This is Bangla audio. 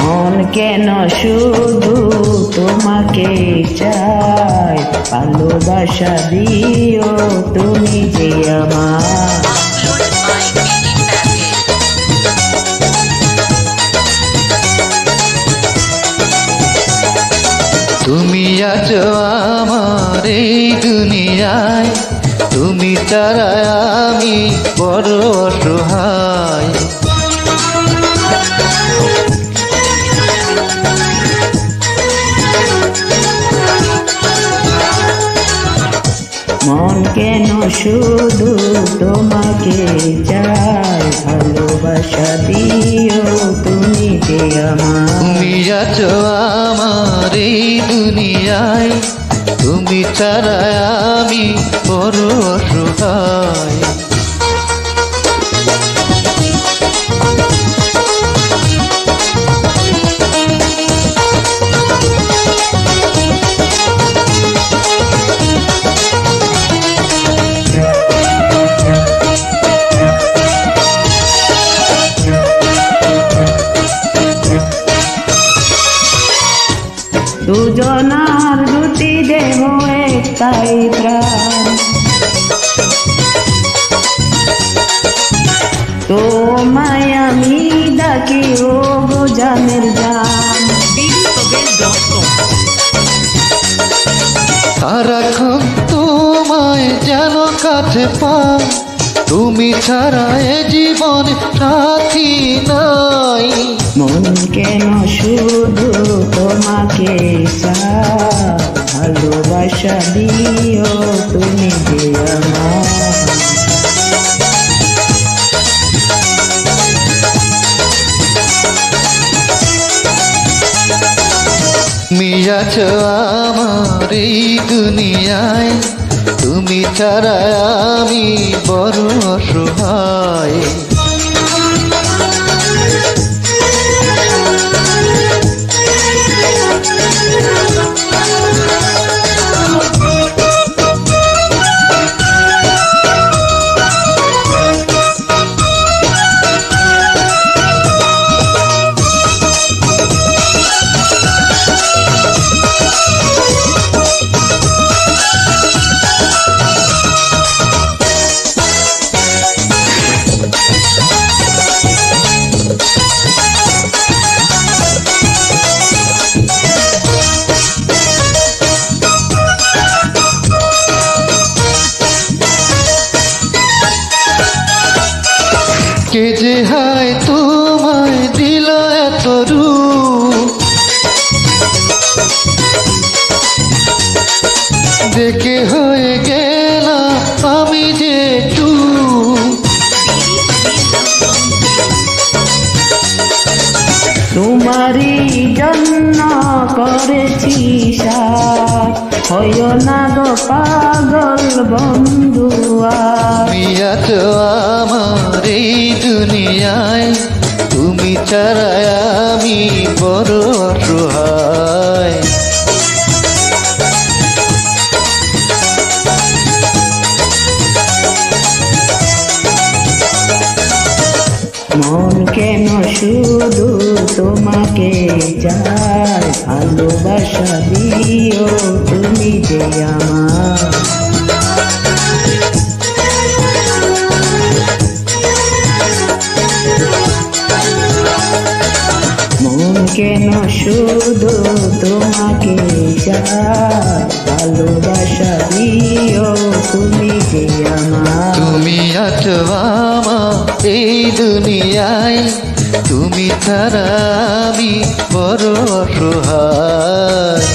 মন কেন শুধু তোমাকে চাই, ভালোবাসা দিও তুমি যে আমার। তুমি আছো আমার এই দুনিয়ায়, তুমি ছাড়া আমি বড় অসহায়। মন কেন শুধু তোমাকে চাই, ভালোবাসা দিও তুমি যে আমার। তুমি আছো আমার এই দুনিয়ায়, তুমি ছাড়া আমি বড় অসহায়। দুজনার দুটি দেহ একটাই প্রাণ, তোমায় আমি ডাকি ও গো জানের জান। সারাক্ষণ তোমায় যেন কাছে পাই, তুমি ছাড়া এ জীবন সাথী নাই। মন কেন শুধু তোমাকে চাই, ভালোবাসা দিও তুমি যে আমার। তুমি আছো আমার এই দুনিয়ায়, তুমি ছাড়া আমি বড় অসহায়। কে যে হায় তোমায় দিল এত রূপ, দেখে হয়ে গেলাম আমি যে চুপ। তোমারই জন্য করেছি সাথ, হইও না গো পাগল বন্ধুয়া। তুমি আছো আমার এই দুনিয়ায়, তুমি ছাড়া আমি বড় অসহায়। মন কেন শুধু তোমাকে চাই, ভালোবাসা দিও তুমি যে আমার। মন কেন শুধু তোমাকে চাই, ভালোবাসা দিও তুমি যে আমার। তুমি আছো আমার এই দুনিয়ায়, তুমি ছাড়া আমি বড় অসহায়।